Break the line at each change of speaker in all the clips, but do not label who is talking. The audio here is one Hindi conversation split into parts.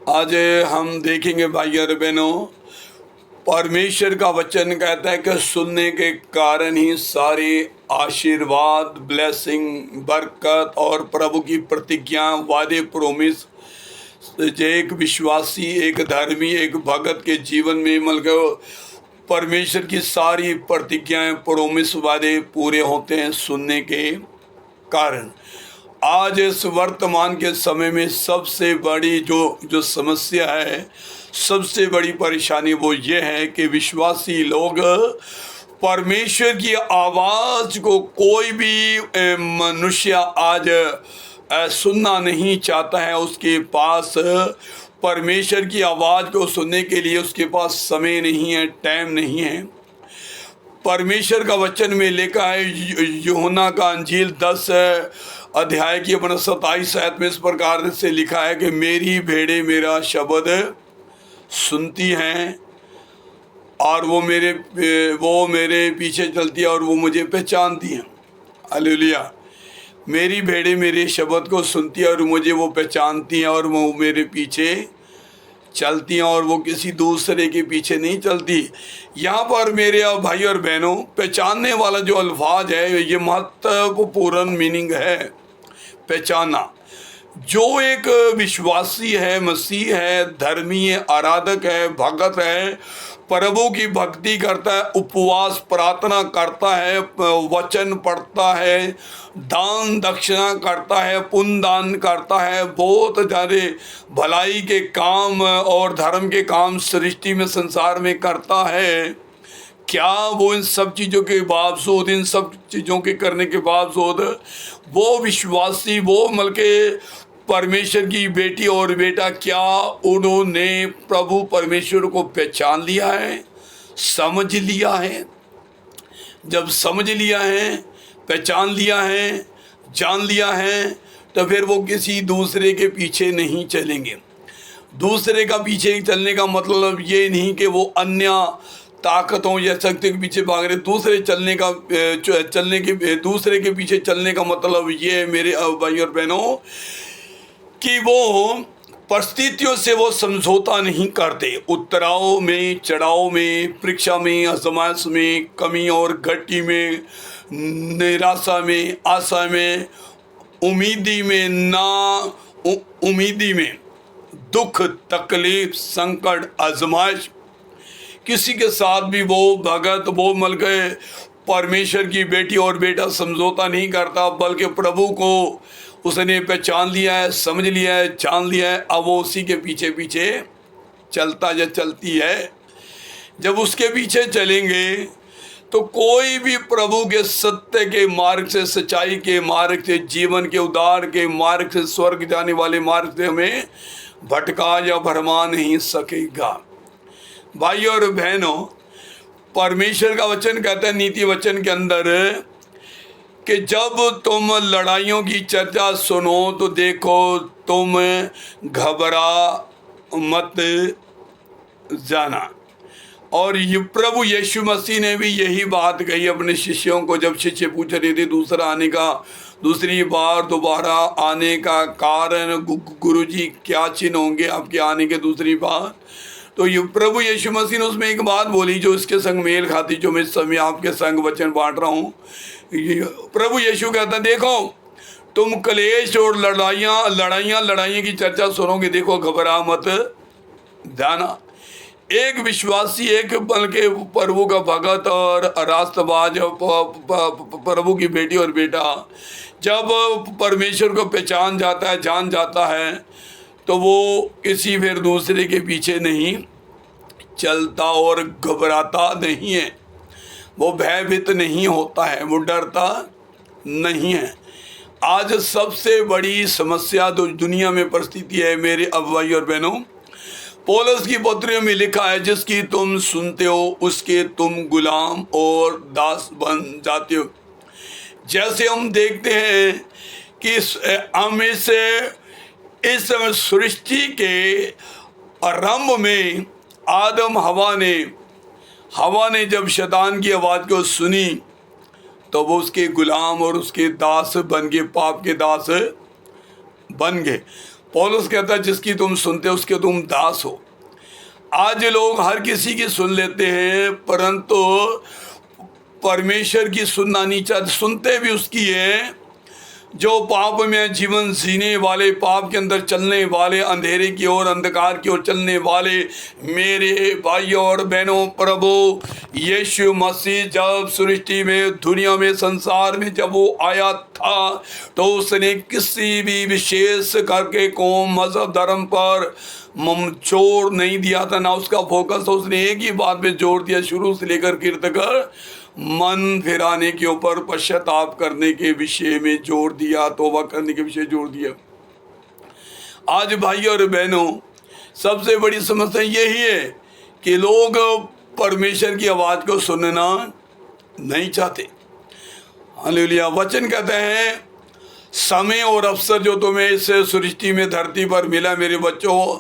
आज हम देखेंगे भाई और बहनों, परमेश्वर का वचन कहता है कि सुनने के कारण ही सारे आशीर्वाद, ब्लेसिंग, बरकत और प्रभु की प्रतिज्ञा, वादे, प्रोमिस एक विश्वासी, एक धर्मी, एक भगत के जीवन में मतलब परमेश्वर की सारी प्रतिज्ञाएं, प्रोमिस, वादे पूरे होते हैं सुनने के कारण। आज इस वर्तमान के समय में सबसे बड़ी जो समस्या है, सबसे बड़ी परेशानी वो ये है कि विश्वासी लोग परमेश्वर की आवाज को कोई भी मनुष्य आज सुनना नहीं चाहता है। उसके पास परमेश्वर की आवाज को सुनने के लिए उसके पास समय नहीं है, टाइम नहीं है। परमेश्वर का वचन में लिखा है, यूहन्ना का अंजील 10 अध्याय की 27 आयत में इस प्रकार से लिखा है कि मेरी भेड़ें मेरा शब्द सुनती हैं और वो मेरे पीछे चलती है और वो मुझे पहचानती हैं। हालेलुया। मेरी भेड़ें मेरे शब्द को सुनती है और मुझे वो पहचानती हैं और वो मेरे पीछे चलती हैं और वो किसी दूसरे के पीछे नहीं चलती। यहाँ पर मेरे भाई और बहनों, पहचानने वाला जो अल्फाज है ये महत्वपूर्ण मीनिंग है। पहचाना, जो एक विश्वासी है, मसीह है, धर्मी है, आराधक है, भगत है, प्रभु की भक्ति करता है, उपवास प्रार्थना करता है, वचन पढ़ता है, दान दक्षिणा करता है, पुण्य दान करता है, बहुत ज़्यादा भलाई के काम और धर्म के काम सृष्टि में, संसार में करता है। क्या वो इन सब चीज़ों के बावजूद, इन सब चीज़ों के करने के बावजूद वो विश्वासी, वो मतलब परमेश्वर की बेटी और बेटा, क्या उन्होंने प्रभु परमेश्वर को पहचान लिया है, समझ लिया है? जब समझ लिया है, पहचान लिया है, जान लिया है, तो फिर वो किसी दूसरे के पीछे नहीं चलेंगे। दूसरे का पीछे चलने का मतलब ये नहीं कि वो अन्य ताकतों या शक्ति के पीछे भाग रहे। दूसरे के पीछे चलने का मतलब ये है मेरे भाई और बहनों कि वो परिस्थितियों से वो समझौता नहीं करते। उतराव में, चढ़ाव में, परीक्षा में, आजमाइश में, कमी और घटी में, निराशा में, आशा में, उम्मीदी में, ना उम्मीदी में, दुख, तकलीफ, संकट, आजमाइश, किसी के साथ भी वो भगत, वो मतलब परमेश्वर की बेटी और बेटा समझौता नहीं करता, बल्कि प्रभु को उसने पहचान लिया है, समझ लिया है, जान लिया है। अब वो उसी के पीछे पीछे चलता या चलती है। जब उसके पीछे चलेंगे तो कोई भी प्रभु के सत्य के मार्ग से, सच्चाई के मार्ग से, जीवन के उद्धार के मार्ग से, स्वर्ग जाने वाले मार्ग से हमें भटका या भरमा नहीं सकेगा। भाई और बहनों, परमेश्वर का वचन कहता है नीति वचन के अंदर कि जब तुम लड़ाइयों की चर्चा सुनो तो देखो तुम घबरा मत जाना। और ये प्रभु यीशु मसीह ने भी यही बात कही अपने शिष्यों को, जब शिष्य पूछ रहे थे दूसरी बार दोबारा आने का कारण, गुरुजी क्या चिन्ह होंगे आपके आने के दूसरी बार। तो ये प्रभु यीशु मसीह ने उसमें एक बात बोली जो इसके संग मेल खाती, जो मैं इस समय आपके संग वचन बांट रहा हूँ। प्रभु यीशु कहता है, देखो तुम कलेश और लड़ाइयाँ की चर्चा सुनोगे, देखो घबरा मत जाना। एक विश्वासी, एक बल्कि प्रभु का भगत और रास्तबाज, प्रभु की बेटी और बेटा जब परमेश्वर को पहचान जाता है, जान जाता है, तो वो किसी फिर दूसरे के पीछे नहीं चलता और घबराता नहीं है, वो भयभीत नहीं होता है, वो डरता नहीं है। आज सबसे बड़ी समस्या जो दुनिया में परिस्थिति है मेरे भाई और बहनों, पौलुस की पत्रियों में लिखा है, जिसकी तुम सुनते हो उसके तुम गुलाम और दास बन जाते हो। जैसे हम देखते हैं कि हम इस सृष्टि के आरंभ में आदम हवा ने जब शैतान की आवाज़ को सुनी तो वो उसके गुलाम और उसके दास बन गए, पाप के दास बन गए। पौलुस कहता है जिसकी तुम सुनते हो उसके तुम दास हो। आज लोग हर किसी की सुन लेते हैं, परंतु परमेश्वर की सुनना नहीं चाहते। सुनते भी उसकी है जो पाप में जीवन जीने वाले, पाप के अंदर चलने वाले, अंधेरे की ओर, अंधकार की ओर चलने वाले मेरे भाइयों और बहनों, प्रभु यीशु मसीह जब सृष्टि में, दुनिया में, संसार में जब वो आया था तो उसने किसी भी विशेष करके कौम, मजहब, धर्म पर जोर नहीं दिया था, ना उसका फोकस। उसने एक ही बात पे जोर दिया शुरू से लेकर गिरत कर, मन फिराने के ऊपर, पश्चाताप करने के विषय में जोर दिया, तौबा करने के विषय जोर दिया। आज भाई और बहनों, सबसे बड़ी समस्या यही है कि लोग परमेश्वर की आवाज़ को सुनना नहीं चाहते। हालेलुया। वचन कहते हैं समय और अवसर जो तुम्हें इस सृष्टि में, धरती पर मिला मेरे बच्चों,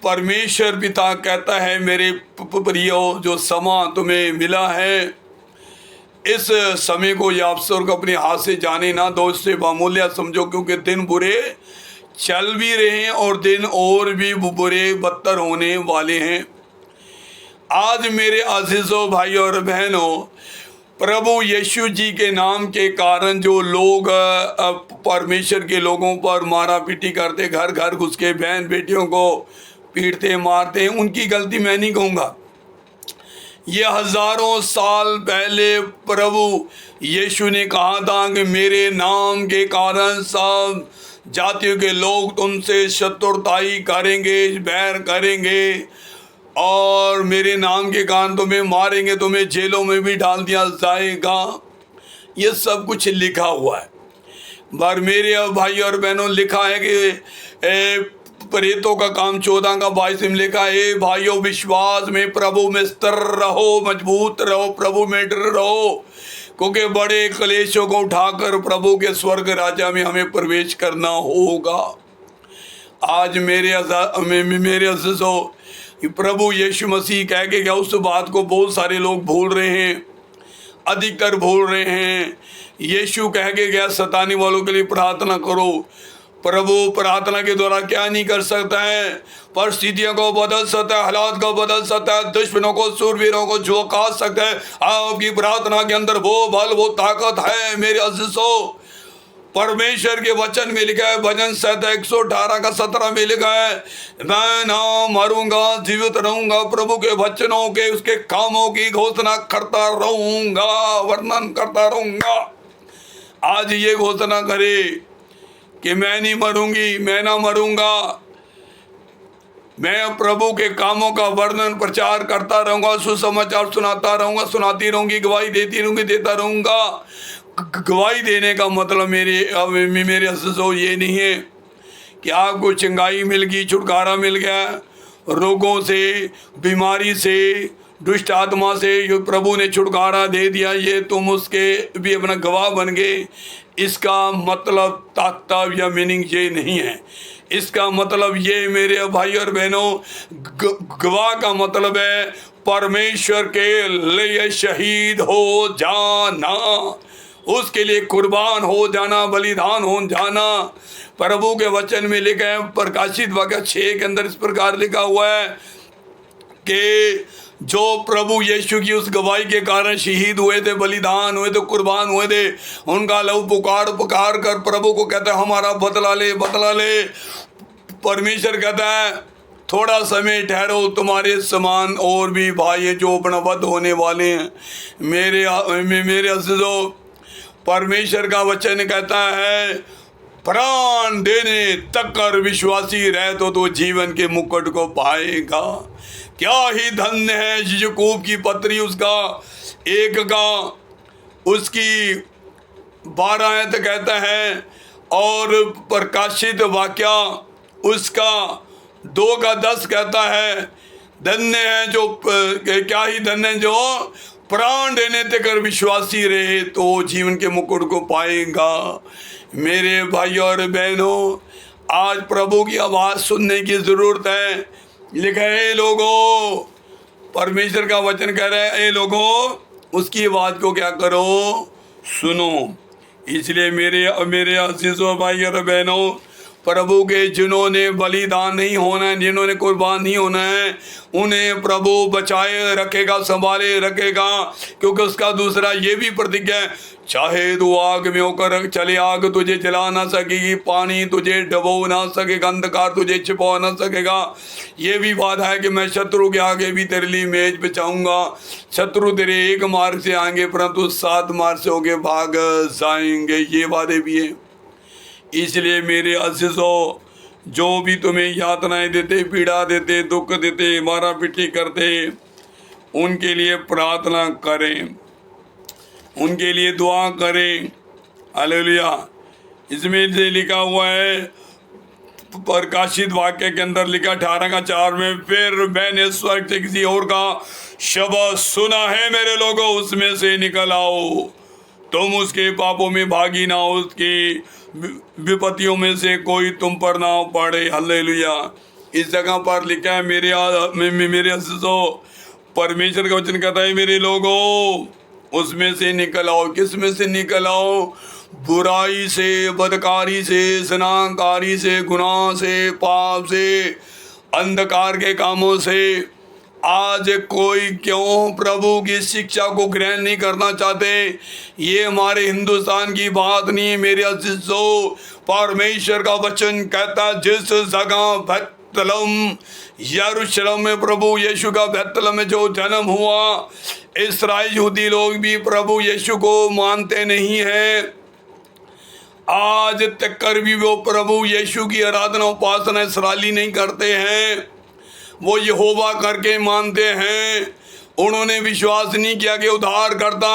परमेश्वर पिता कहता है मेरे प्रियो, जो समा तुम्हें मिला है, इस समय को या अवसर को अपने हाथ से जाने ना दो, इससे बामूल्य समझो, क्योंकि दिन बुरे चल भी रहे हैं और दिन और भी बुरे बदतर होने वाले हैं। आज मेरे अजीजों, भाई और बहनों, प्रभु यीशु जी के नाम के कारण जो लोग परमेश्वर के लोगों पर मारा पीटी करते, घर घर घुस के बहन बेटियों को पीटते मारते हैं, उनकी गलती मैं नहीं कहूँगा। ये हजारों साल पहले प्रभु यीशु ने कहा था कि मेरे नाम के कारण सब जातियों के लोग तुमसे शत्रुताई करेंगे, बैर करेंगे, और मेरे नाम के कारण तुम्हें मारेंगे, तुम्हें जेलों में भी डाल दिया जाएगा। ये सब कुछ लिखा हुआ है। पर मेरे भाई और बहनों, लिखा है कि प्रेतों का काम 14 का 22 में लिखा है, भाइयों विश्वास में प्रभु में स्थिर रहो, मजबूत रहो, प्रभु में डर रहो, क्योंकि बड़े क्लेशों को उठाकर प्रभु के स्वर्ग राजा में हमें प्रवेश करना होगा। आज मेरे अज़ीज़ों, प्रभु यीशु मसीह कह के गया, उस बात को बहुत सारे लोग भूल रहे हैं, अधिकतर भूल रहे हैं। यीशु कह के गया, सताने वालों के लिए प्रार्थना करो। प्रभु प्रार्थना के द्वारा क्या नहीं कर सकता है? परिस्थितियों को बदल सकता है, हालात को बदल सकता है, दुश्मनों को, सूरवीरों को झोंका सकता है। आपकी प्रार्थना के अंदर वो बल, वो ताकत है मेरे अज़ीज़ों। परमेश्वर के वचन में लिखा है, भजन संहिता 118 का 17 में लिखा है, मैं ना मरूंगा, जीवित रहूंगा, प्रभु के वचनों के, उसके कामों की घोषणा करता रहूंगा, वर्णन करता रहूंगा। आज ये घोषणा करे कि मैं नहीं मरूंगी, मैं ना मरूंगा, मैं प्रभु के कामों का वर्णन प्रचार करता रहूंगा, सुसमाचार सुनाता रहूंगा, सुनाती रहूंगी, गवाही देती रहूंगी, देता रहूंगा। गवाही देने का मतलब मेरे अज़ीज़ों ये नहीं है कि आपको चंगाई मिल गई, छुटकारा मिल गया रोगों से, बीमारी से, दुष्ट आत्मा से, जो प्रभु ने छुटकारा दे दिया, ये तुम उसके भी अपना गवाह बन गए। इसका मतलब तात्पर्य या मीनिंग ये नहीं है। इसका मतलब ये मेरे भाई और बहनों, गवाह का मतलब है परमेश्वर के लिए शहीद हो जाना, उसके लिए कुर्बान हो जाना, बलिदान हो जाना। प्रभु के वचन में लिखा है, प्रकाशित वाक्य 6 के अंदर इस प्रकार लिखा हुआ है कि जो प्रभु यीशु की उस गवाही के कारण शहीद हुए थे, बलिदान हुए थे, कुर्बान हुए थे, उनका लहू पुकार पुकार कर प्रभु को कहता है हमारा बदला ले, बदला ले। परमेश्वर कहता है थोड़ा समय ठहरो, तुम्हारे समान और भी भाई हैं जो अपना वध होने वाले हैं। मेरे अज़ीज़ों, परमेश्वर का वचन कहता है प्राण देने तक कर विश्वासी रहे तो जीवन के मुकुट को पाएगा। क्या ही धन्य है याकूब की पत्री, उसका 1 का उसकी 12 आयत कहता है, और प्रकाशित वाक्या उसका 2 का 10 कहता है, धन्य है जो, क्या ही धन्य है जो प्राण देने तक विश्वासी रहे तो जीवन के मुकुट को पाएगा। मेरे भाई और बहनों, आज प्रभु की आवाज़ सुनने की ज़रूरत है। लिखा है लोगों, परमेश्वर का वचन कह रहा है, ए लोगों उसकी आवाज़ को क्या करो, सुनो। इसलिए मेरे अज़ीज़ों भाई और बहनों, प्रभु के जिन्होंने बलिदान नहीं होना है, जिन्होंने कुर्बान नहीं होना है, उन्हें प्रभु बचाए रखेगा, संभाले रखेगा। क्योंकि उसका दूसरा ये भी प्रतिज्ञा है, चाहे तू आग में होकर चले, आग तुझे जला ना सकेगी, पानी तुझे डबो ना सकेगा, अंधकार तुझे छिपा ना सकेगा। ये भी वादा है कि मैं शत्रु के आगे भी तेरे लिए मेज बिछाऊंगा। शत्रु तेरे एक मार्ग से आएंगे परंतु 7 मार्ग से होके भाग जाएंगे। ये वादे भी हैं। इसलिए मेरे अज़ीज़ों, जो भी तुम्हें यातनाएं देते, पीड़ा देते, दुख देते, मारा पीटी करते, उनके लिए प्रार्थना करें, उनके लिए दुआ करें। हालेलुया। इसमें से लिखा हुआ है, प्रकाशित वाक्य के अंदर लिखा 18:4 में, फिर मैंने स्वर्ग से किसी और का शब्द सुना है, मेरे लोगों उसमें से निकल आओ, तुम उसके पापों में भागी ना हो, उसकी विपत्तियों में से कोई तुम पर ना पड़े। हालेलुया। इस जगह पर लिखा है, मेरे अज़ीज़ों, परमेश्वर का वचन कहता है, मेरे लोगों उसमें से निकल आओ। किस में से निकल आओ? बुराई से, बदकारी से, ज़नाकारी से, गुनाह से, पाप से, अंधकार के कामों से। आज कोई क्यों प्रभु की शिक्षा को ग्रहण नहीं करना चाहते? ये हमारे हिंदुस्तान की बात नहीं है मेरे अज़ीज़ों। परमेश्वर का वचन कहता है, जिस जगह बैतलहम यरूशलेम में प्रभु यीशु का बैतलहम में जो जन्म हुआ, इस्राएल यहूदी लोग भी प्रभु यीशु को मानते नहीं हैं। आज तक कर भी वो प्रभु यीशु की आराधना उपासना इस्राएली नहीं करते हैं, वो यहोवा करके मानते हैं। उन्होंने विश्वास नहीं किया कि उद्धार करता,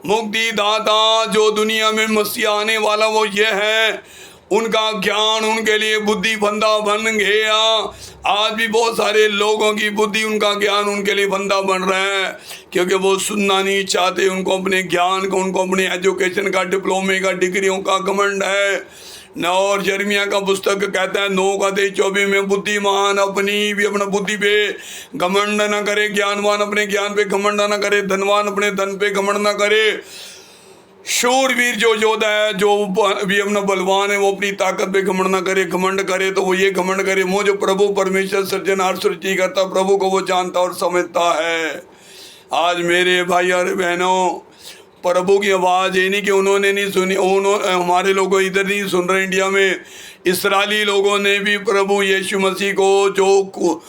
मुक्ति दाता जो दुनिया में मसीह आने वाला वो ये है। उनका ज्ञान उनके लिए बुद्धि फंदा बन गया। आज भी बहुत सारे लोगों की बुद्धि, उनका ज्ञान उनके लिए फंदा बन रहा है, क्योंकि वो सुनना नहीं चाहते। उनको अपने ज्ञान को, उनको अपने एजुकेशन का, डिप्लोमे का, डिग्रियों का घमंड है न। और यिर्मयाह का पुस्तक कहता है 9:24 में, बुद्धिमान अपनी भी अपना बुद्धि पे घमंड न करे, ज्ञानवान अपने ज्ञान पे घमंड न करे, धनवान अपने धन पे घमंड न करे। शूरवीर जो योद्धा है, जो भी अपना बलवान है, वो अपनी ताकत पे घमंड न करे। घमंड करे तो वो ये घमंड करे, वो जो प्रभु परमेश्वर सृजनहार सृष्टि करता, प्रभु को वो जानता और समझता है। आज मेरे भाई और बहनों, प्रभु की आवाज़ ये नहीं कि उन्होंने नहीं सुनी, हमारे लोग इधर नहीं सुन रहे इंडिया में, इस्राएली लोगों ने भी प्रभु यीशु मसीह को, जो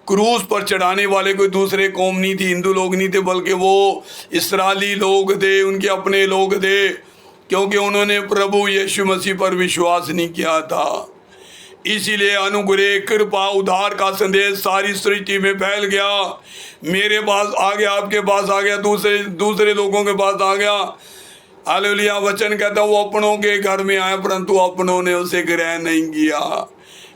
क्रूस पर चढ़ाने वाले कोई दूसरे कौम नहीं थी, हिंदू लोग नहीं थे, बल्कि वो इस्राएली लोग थे, उनके अपने लोग थे, क्योंकि उन्होंने प्रभु यीशु मसीह पर विश्वास नहीं किया था। इसीलिए अनुग्रह, कृपा, उद्धार का संदेश सारी सृष्टि में फैल गया। मेरे पास आ गया, आपके पास आ गया, दूसरे लोगों के पास आ गया। हालेलुया। वचन कहता है, वो अपनों के घर में आया परंतु अपनों ने उसे ग्रहण नहीं किया।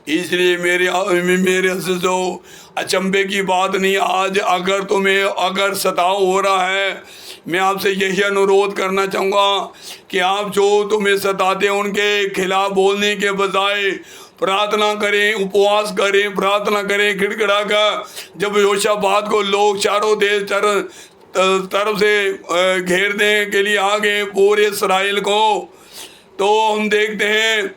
इसलिए मेरे अज़ीज़ों, अचंभे की बात नहीं। आज अगर तुम्हें सताव हो रहा है, मैं आपसे यही अनुरोध करना चाहूँगा कि आप जो तुम्हें सताते हैं उनके खिलाफ बोलने के बजाय प्रार्थना करें, उपवास करें, प्रार्थना करें गिड़गिड़ा कर। जब योशाफात को लोग चारों देश तरफ से घेरने के लिए आ गए पूरे इस्राएल को, तो हम देखते हैं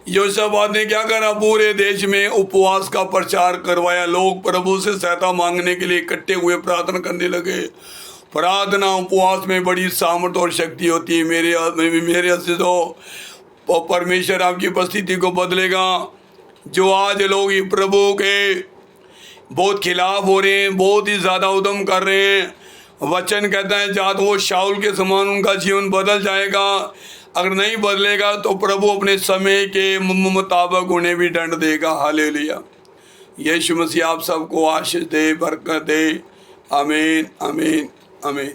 योशाफात ने क्या करा, पूरे देश में उपवास का प्रचार करवाया। लोग प्रभु से सहायता मांगने के लिए इकट्ठे हुए प्रार्थना करने लगे। प्रार्थना उपवास में बड़ी सामर्थ और शक्ति होती है मेरे अज़ीज़ों। परमेश्वर आपकी उपस्थिति को बदलेगा। जो आज लोग प्रभु के बहुत खिलाफ हो रहे हैं, बहुत ही ज़्यादा उद्यम कर रहे हैं, वचन कहता है जात वो शाऊल के समान उनका जीवन बदल जाएगा। अगर नहीं बदलेगा तो प्रभु अपने समय के मुताबिक उन्हें भी दंड देगा। हालेलुया। यीशु मसीह आप सबको आशीष दे, बरकत दे। आमीन, आमीन, आमीन।